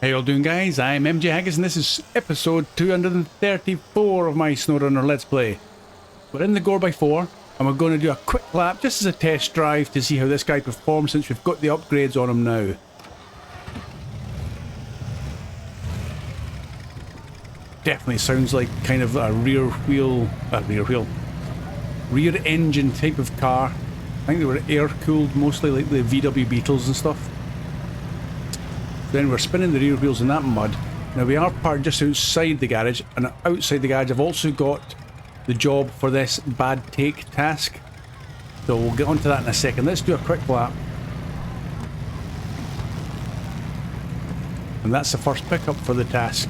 How you all doing, guys? I'm MJ Haggis and this is episode 234 of my Snowrunner Let's Play. We're in the Gor BY-4 and we're going to do a quick lap just as a test drive to see how this guy performs since we've got the upgrades on him now. Definitely sounds like kind of a rear engine type of car. I think they were air cooled mostly, like the VW Beetles and stuff. Then we're spinning the rear wheels in that mud. Now we are parked just outside the garage, and outside the garage I've also got the job for this bad take task. So we'll get onto that in a second. Let's do a quick lap. And that's the first pickup for the task.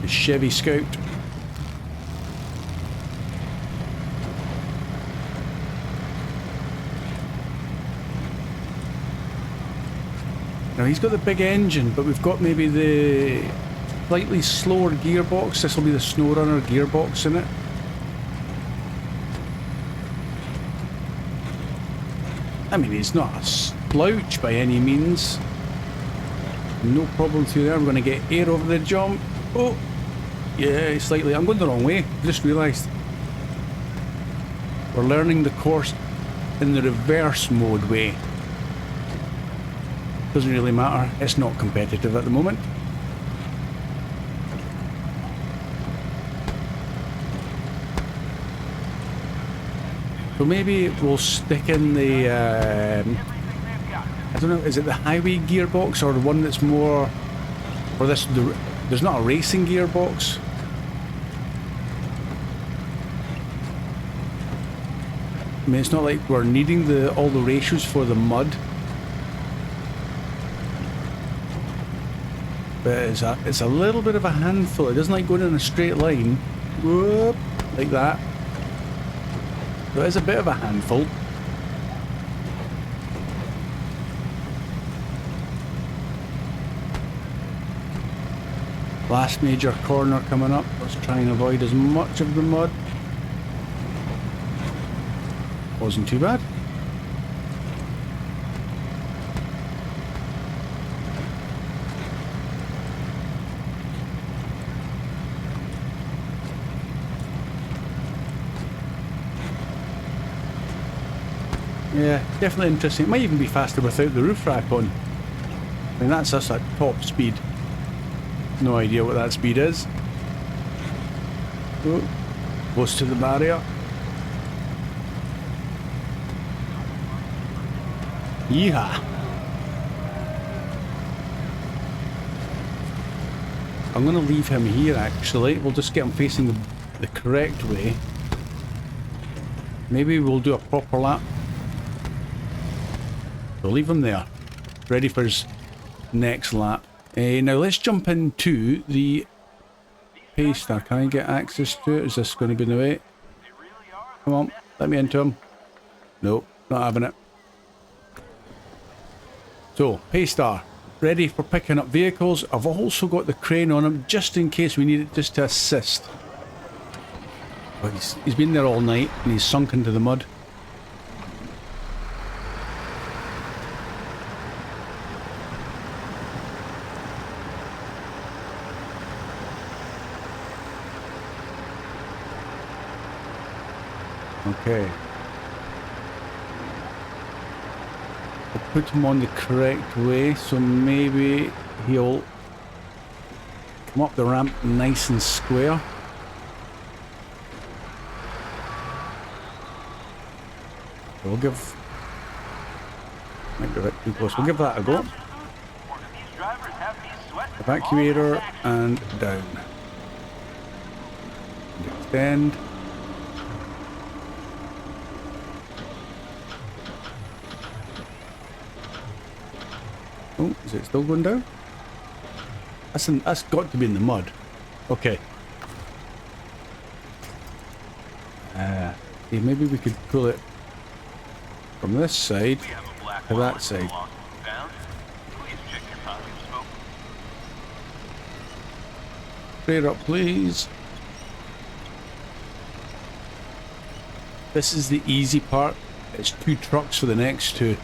The Chevy Scout. Now he's got the big engine, but we've got maybe the slightly slower gearbox. This will be the Snowrunner gearbox in it. I mean, he's not a slouch by any means. No problem through there. We're going to get air over the jump. Oh, yeah, slightly. I'm going the wrong way. I just realised. We're learning the course in the reverse mode way. Doesn't really matter, it's not competitive at the moment. So maybe we'll stick in the, I don't know, is it the highway gearbox or the one that's more, or this, there's not a racing gearbox. I mean, it's not like we're needing all the ratios for the mud. But it's a little bit of a handful. It doesn't like going in a straight line. Whoop, like that. So it is a bit of a handful. Last major corner coming up. Let's try and avoid as much of the mud. Wasn't too bad. Yeah, definitely interesting. It might even be faster without the roof rack on. I mean, that's us at top speed. No idea what that speed is. Oh, close to the barrier. Yeehaw! I'm going to leave him here actually. We'll just get him facing the correct way. Maybe we'll do a proper lap. We'll leave him there, ready for his next lap. Now let's jump into the Pacer. Can I get access to it? Is this going to be in the way? Come on, let me into him. Nope, not having it. So, Pacer, ready for picking up vehicles. I've also got the crane on him, just in case we need it just to assist. But he's been there all night, and he's sunk into the mud. Okay. I'll put him on the correct way, so maybe he'll come up the ramp nice and square. We'll give... might be a bit too close. We'll give that a go. Evacuator and down. And extend. Oh, is it still going down? That's got to be in the mud. Okay. Yeah, maybe we could pull it from this side to that side. Clear up, please. This is the easy part. It's 2 trucks for the next 2.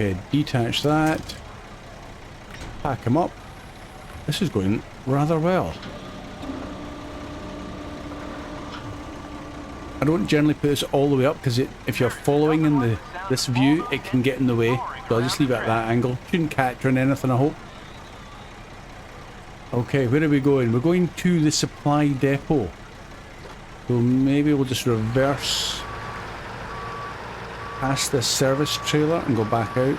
Okay, detach that. Pack him up. This is going rather well. I don't generally put this all the way up because if you're following in this view, it can get in the way. So I'll just leave it at that angle. Shouldn't catch on anything, I hope. Okay, where are we going? We're going to the supply depot. So maybe we'll just reverse past this service trailer and go back out.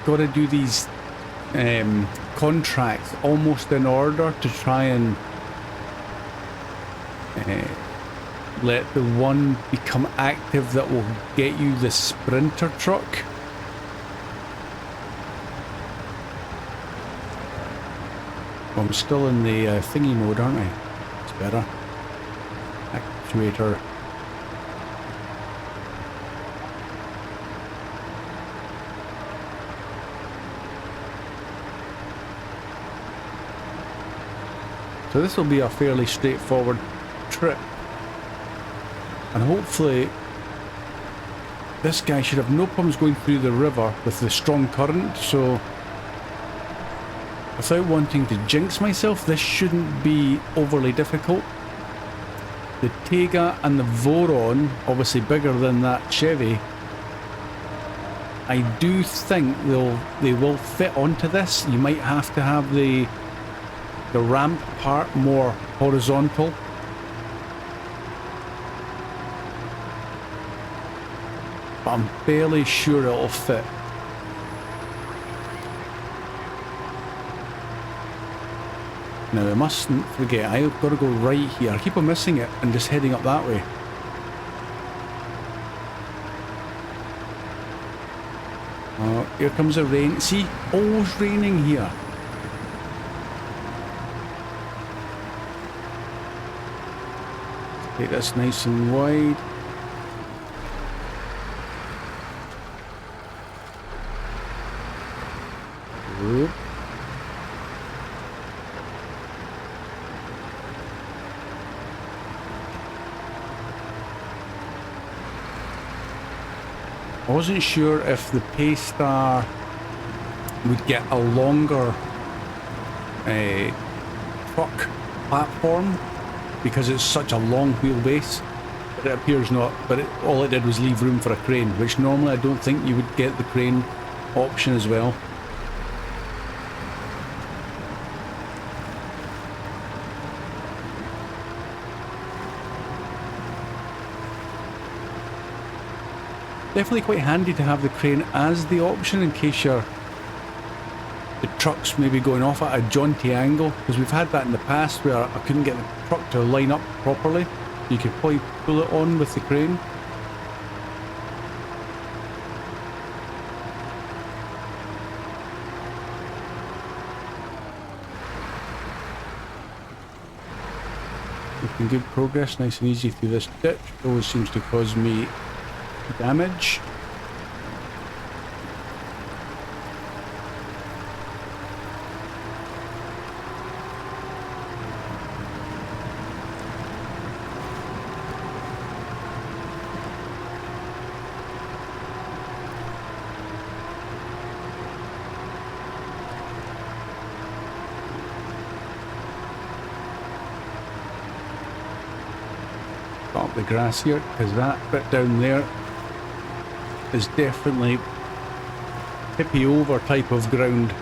Got to do these contracts almost in order to try and let the one become active that will get you the sprinter truck. Well, I'm still in the thingy mode, aren't I? It's better. Actuator. So this will be a fairly straightforward trip, and hopefully this guy should have no problems going through the river with the strong current, so without wanting to jinx myself, this shouldn't be overly difficult. The Tega and the Voron, obviously bigger than that Chevy, I do think they will fit onto this. You might have to have the ramp part more horizontal. But I'm fairly sure it'll fit. Now I mustn't forget, I've got to go right here. I keep on missing it and just heading up that way. Oh, here comes the rain. See, always raining here. Take this nice and wide. Whoop. I wasn't sure if the Paystar would get a longer truck platform because it's such a long wheelbase, but it appears not. But all it did was leave room for a crane, which normally I don't think you would get the crane option as well. Definitely quite handy to have the crane as the option in case the truck's maybe going off at a jaunty angle, because we've had that in the past where I couldn't get the truck to line up properly. You could probably pull it on with the crane. Making good progress, nice and easy through this ditch. Always seems to cause me damage. Up the grass here, because that bit down there is definitely tippy over type of ground.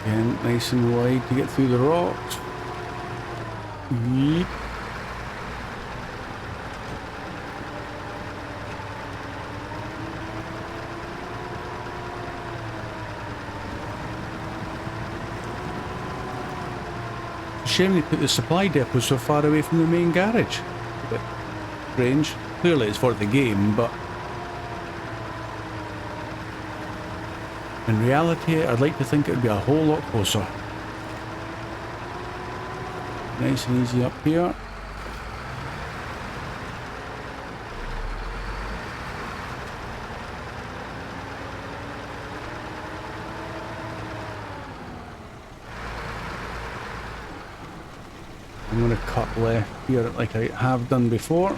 Again, nice and wide to get through the rocks. Yeep. Shame they put the supply depot so far away from the main garage. A bit strange. Clearly it's for the game, but In reality, I'd like to think it would be a whole lot closer. Nice and easy up here. I'm going to cut left here like I have done before.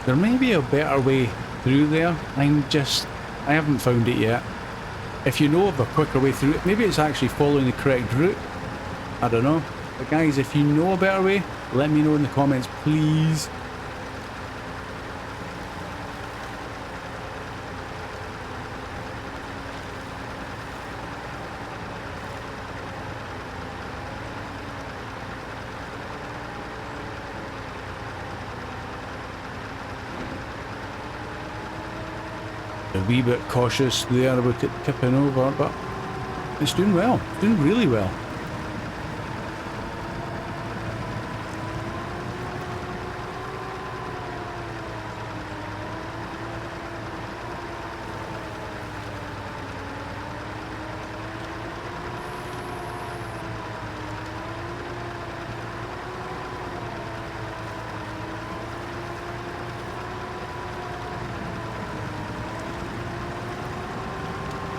There may be a better way through there. I haven't found it yet. If you know of a quicker way through it, maybe it's actually following the correct route. I don't know. But guys, if you know a better way, let me know in the comments, please. A wee bit cautious there about it tipping over, but it's doing well. It's doing really well.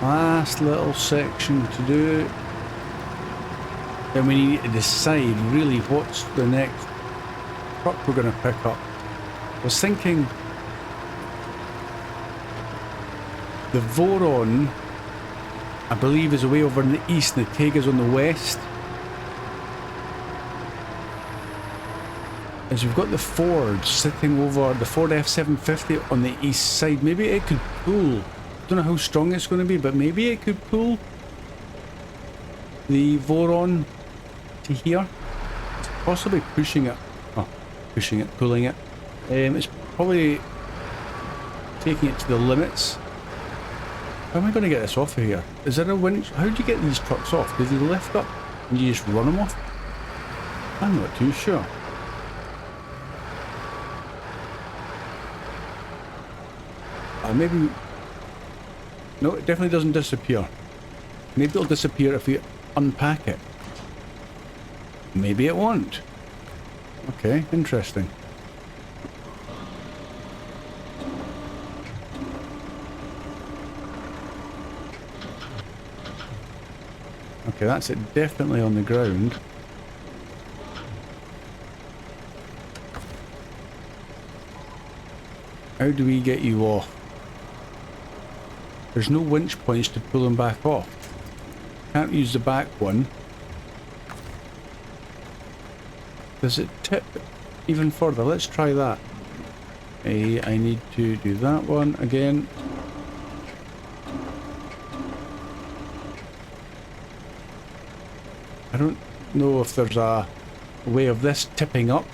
Last little section to do. Then we need to decide really what's the next truck we're going to pick up. I was thinking the Voron, I believe, is away over in the east and the Tega's on the west. As we've got the Ford sitting over, the Ford F750 on the east side. Maybe it could pull. I don't know how strong it's going to be, but maybe it could pull the Voron to here. It's possibly pushing it. Oh, pushing it, pulling it. It's probably taking it to the limits. How am I going to get this off of here? Is there a winch? How do you get these trucks off? Do they lift up and you just run them off? I'm not too sure. Maybe... No, it definitely doesn't disappear. Maybe it'll disappear if we unpack it. Maybe it won't. Okay, interesting. Okay, that's it definitely on the ground. How do we get you off? There's no winch points to pull them back off. Can't use the back one. Does it tip even further? Let's try that. I need to do that one again. I don't know if there's a way of this tipping up.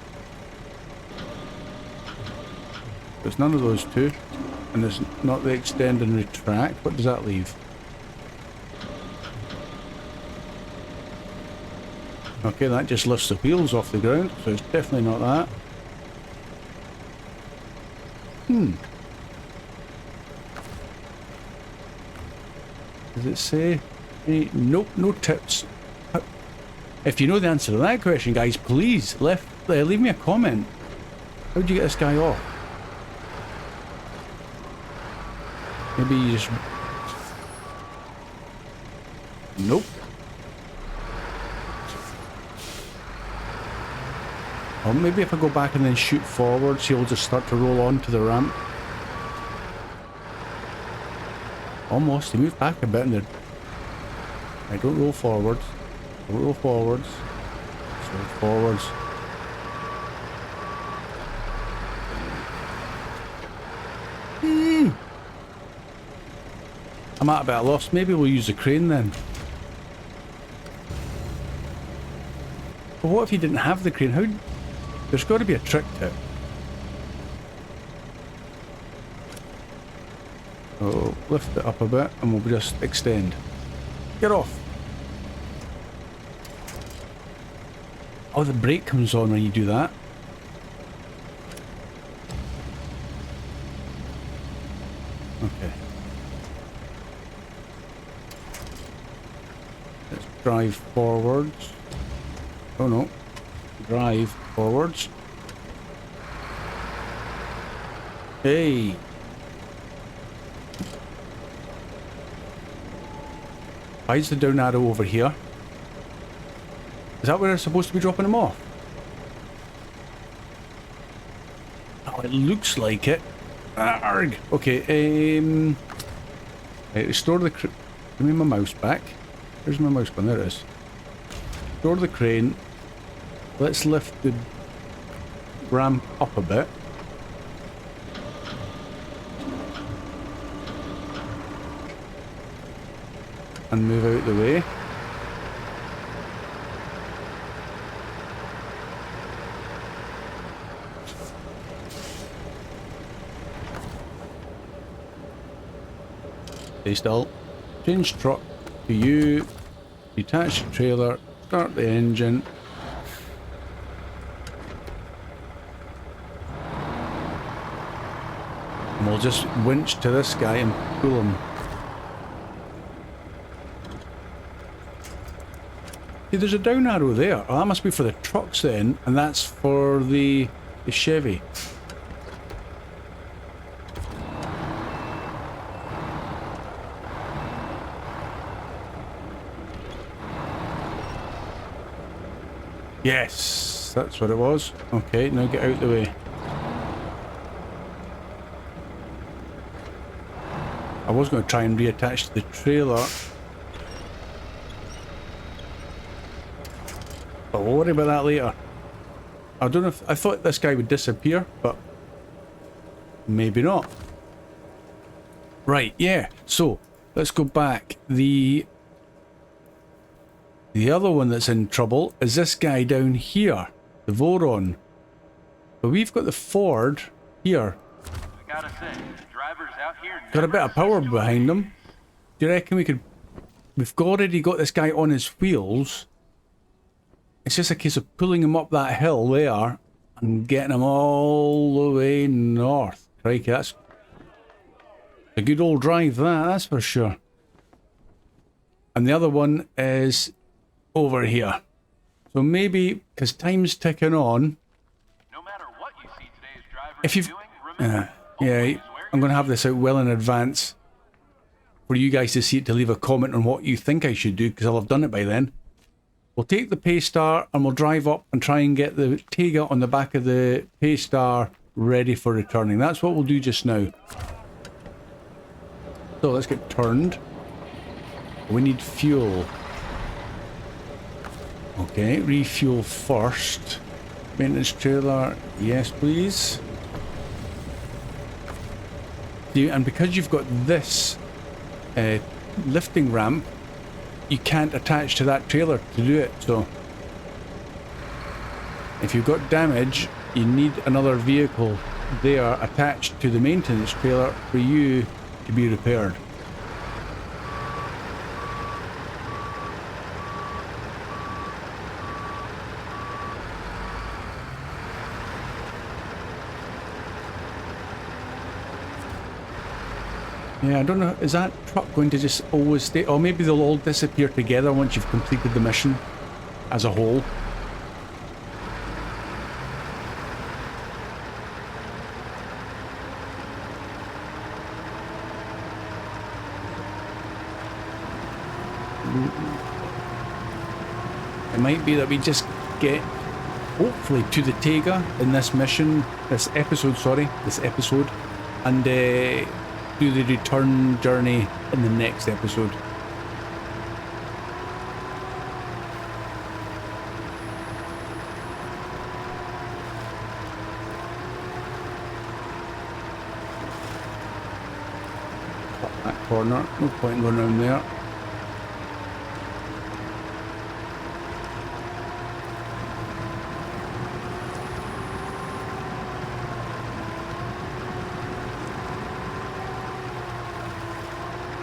There's none of those two. And there's not the extend and retract. What does that leave? Okay, that just lifts the wheels off the ground, so it's definitely not that. Does it say? Nope, no tips. If you know the answer to that question, guys, please leave me a comment. How do you get this guy off? Maybe you just... Nope. Or maybe if I go back and then shoot forwards, he'll just start to roll onto the ramp. Almost. He moved back a bit and then... I don't roll forwards. Don't roll forwards. Just roll forwards. I'm at a bit of loss. Maybe we'll use the crane then. But what if you didn't have the crane? How? There's got to be a trick to it. So lift it up a bit and we'll just extend. Get off. Oh, the brake comes on when you do that. Okay. Let's drive forwards. Oh no. Drive forwards. Hey. Why is the down arrow over here? Is that where I'm supposed to be dropping them off? Oh, it looks like it. Arrgh. Okay, right, restore the crane. Give me my mouse back. Where's my mouse gone? There it is. Restore the crane. Let's lift the ramp up a bit. And move out the way. Stay still. Change truck to you. Detach the trailer. Start the engine. And we'll just winch to this guy and pull him. See, there's a down arrow there. Oh, that must be for the trucks then, and that's for the Chevy. Yes, that's what it was. Okay, now get out the way. I was going to try and reattach to the trailer. But we'll worry about that later. I don't know if... I thought this guy would disappear, but... maybe not. Right, yeah. So, let's go back. The other one that's in trouble is this guy down here. The Voron. But we've got the Ford here. I gotta say, the drivers out here Got a bit of power behind them. Do you reckon we could... We've already got this guy on his wheels. It's just a case of pulling him up that hill there and getting him all the way north. Crikey, that's a good old drive, that's for sure. And the other one is over here. So maybe, because time's ticking on, no matter what you see today's drivers if you've... doing, remember, yeah, I'm going to have this out well in advance for you guys to see it, to leave a comment on what you think I should do, because I'll have done it by then. We'll take the Paystar and we'll drive up and try and get the Tega on the back of the Paystar ready for returning. That's what we'll do just now. So let's get turned. We need fuel. Okay, refuel first. Maintenance trailer, yes please. And because you've got this lifting ramp, you can't attach to that trailer to do it, so if you've got damage, you need another vehicle there attached to the maintenance trailer for you to be repaired. Yeah, I don't know, is that truck going to just always stay? Or maybe they'll all disappear together once you've completed the mission as a whole. It might be that we just get, hopefully, to the Tega in this mission, this episode, and do the return journey in the next episode. Cut that corner, no point in going around there.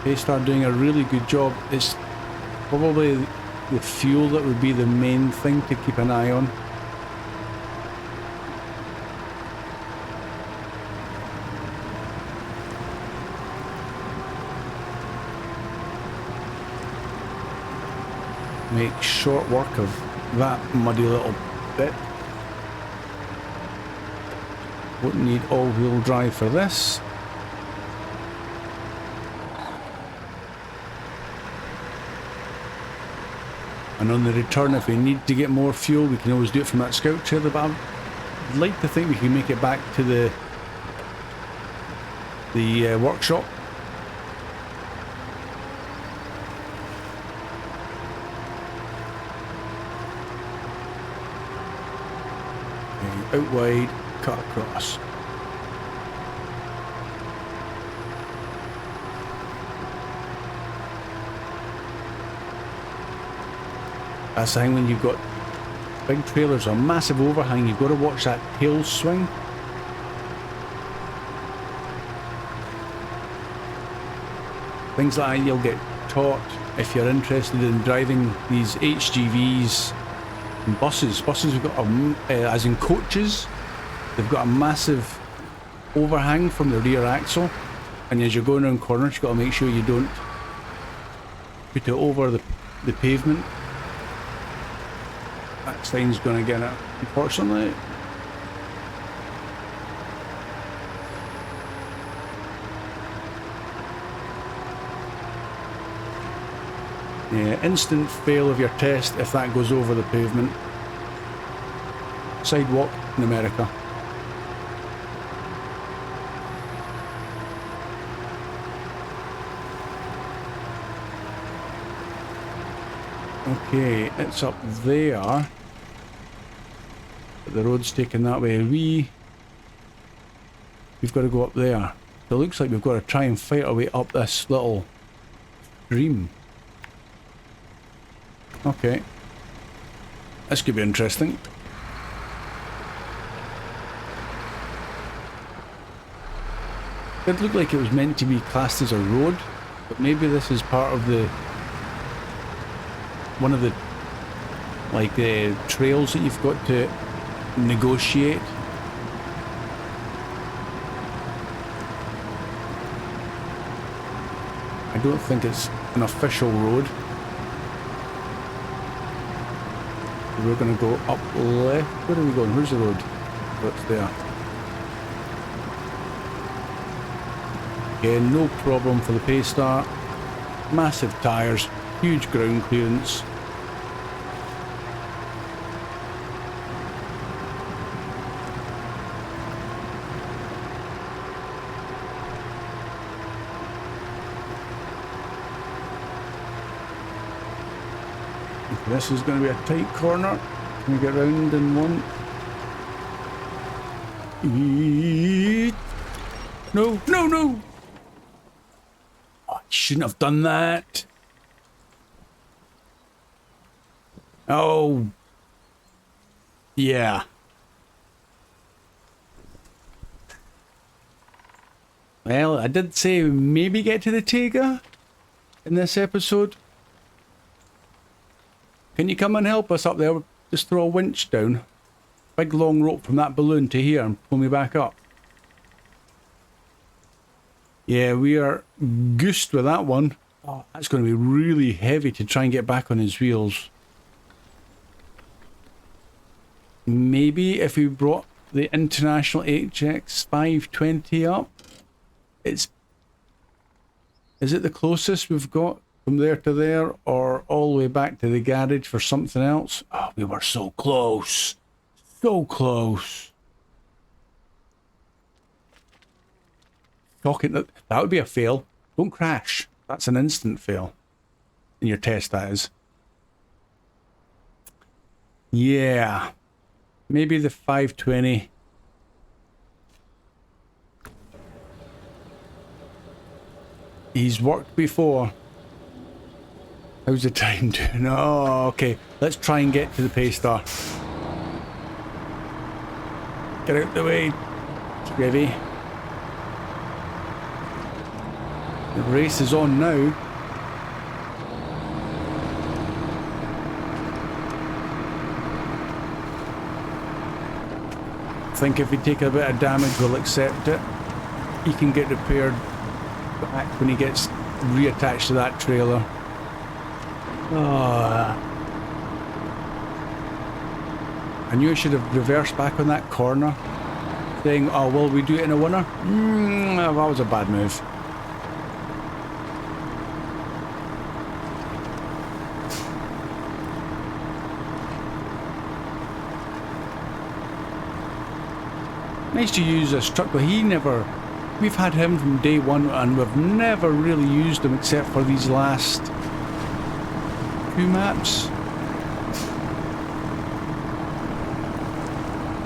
They start doing a really good job. It's probably the fuel that would be the main thing to keep an eye on. Make short work of that muddy little bit. Wouldn't need all-wheel drive for this. And on the return, if we need to get more fuel, we can always do it from that scout trailer, but I'd like to think we can make it back to the workshop. Okay, out wide, cut across. That's the thing when you've got big trailers, a massive overhang, you've got to watch that tail swing. Things like that you'll get taught if you're interested in driving these HGVs and buses. Buses have got, as in coaches, they've got a massive overhang from the rear axle, and as you're going around corners you've got to make sure you don't put it over the pavement. That sign's going to get it, unfortunately. Yeah, instant fail of your test if that goes over the pavement. Sidewalk in America. Okay, it's up there. The road's taken that way. We've got to go up there. So it looks like we've got to try and fight our way up this little stream. Okay. This could be interesting. It looked like it was meant to be classed as a road, but maybe this is part of the one of the like the trails that you've got to negotiate. I don't think it's an official road. We're going to go up left. Where are we going? Where's the road? Oh, it's there. Yeah, no problem for the Paystar. Massive tyres, huge ground clearance. This is going to be a tight corner. Can we get round in one? No, no, no! Oh, I shouldn't have done that. Oh. Yeah. Well, I did say maybe get to the Tega in this episode. Can you come and help us up there? Just throw a winch down. Big long rope from that balloon to here and pull me back up. Yeah, we are goosed with that one. Oh, that's going to be really heavy to try and get back on his wheels. Maybe if we brought the International HX 520 up. Is it the closest we've got? From there to there, or all the way back to the garage for something else? Oh, we were so close. So close. Talking that would be a fail. Don't crash. That's an instant fail. In your test, that is. Yeah. Maybe the 520. He's worked before. How's the time doing? Oh, okay. Let's try and get to the Paystar. Get out the way, Scrivy. The race is on now. I think if we take a bit of damage, we'll accept it. He can get repaired back when he gets reattached to that trailer. Oh. I knew I should have reversed back on that corner, saying, oh, will we do it in a winner? That was a bad move. Nice to use this truck, but we've had him from day one and we've never really used him except for these last 2 maps.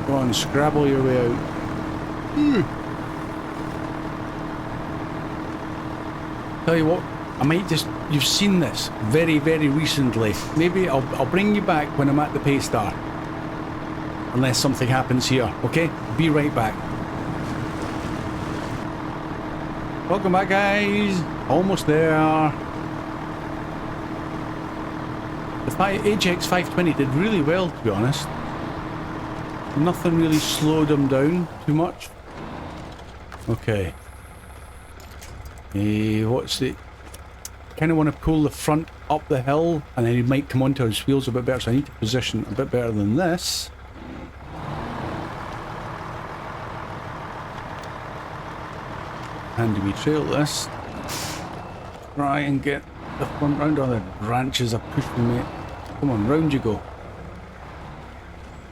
Go on, scrabble your way out. Tell you what, I might just, you've seen this very, very recently. Maybe I'll bring you back when I'm at the pay star. Unless something happens here, okay? Be right back. Welcome back, guys. Almost there. The HX 520 did really well, to be honest. Nothing really slowed him down too much. Okay. What's the... kind of want to pull the front up the hill, and then he might come onto his wheels a bit better, so I need to position a bit better than this. Handy we trail this. Try and get the front round. All the branches are pushing me. Come on, round you go.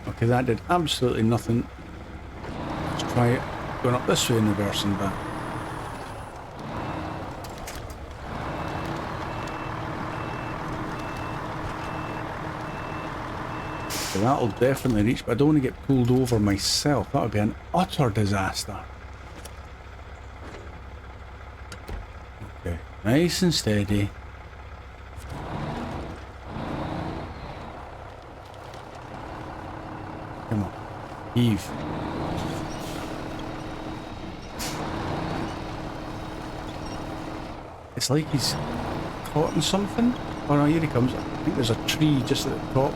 Okay, that did absolutely nothing. Let's try it going up this way and reversing back. Okay, that'll definitely reach, but I don't want to get pulled over myself. That would be an utter disaster. Okay, nice and steady. Come on, heave. It's like he's caught in something. Oh no, here he comes. I think there's a tree just at the top.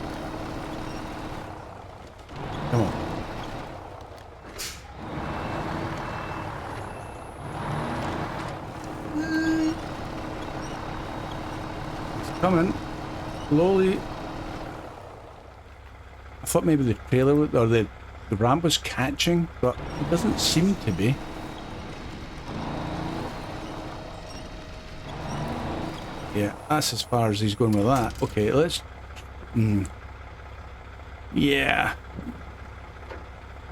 Come on. He's coming. Slowly. I thought maybe the trailer or the ramp was catching, but it doesn't seem to be. Yeah, that's as far as he's going with that. Okay, let's... Yeah.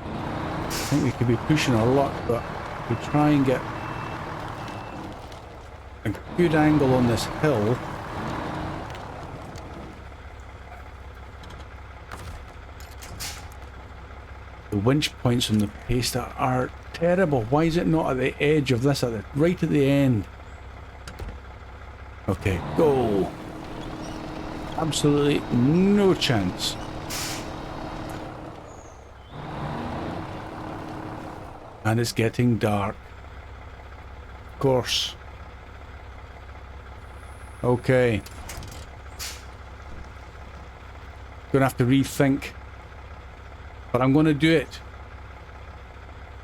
I think we could be pushing a lot, but we try and get a good angle on this hill. The winch points on the pace are terrible. Why is it not at the edge of this, right at the end? Okay, go. Absolutely no chance. And it's getting dark. Of course. Okay. Gonna have to rethink. But I'm gonna do it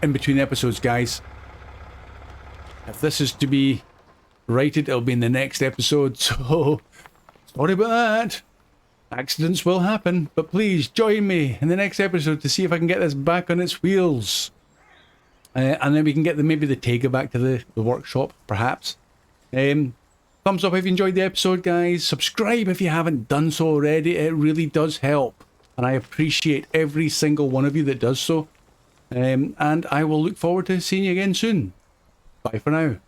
in between episodes, guys. If this is to be righted, it'll be in the next episode, so sorry about that. Accidents will happen, but please join me in the next episode to see if I can get this back on its wheels. And then we can get maybe the Tega back to the workshop, perhaps. Thumbs up if you enjoyed the episode, guys. Subscribe if you haven't done so already. It really does help. And I appreciate every single one of you that does so. And I will look forward to seeing you again soon. Bye for now.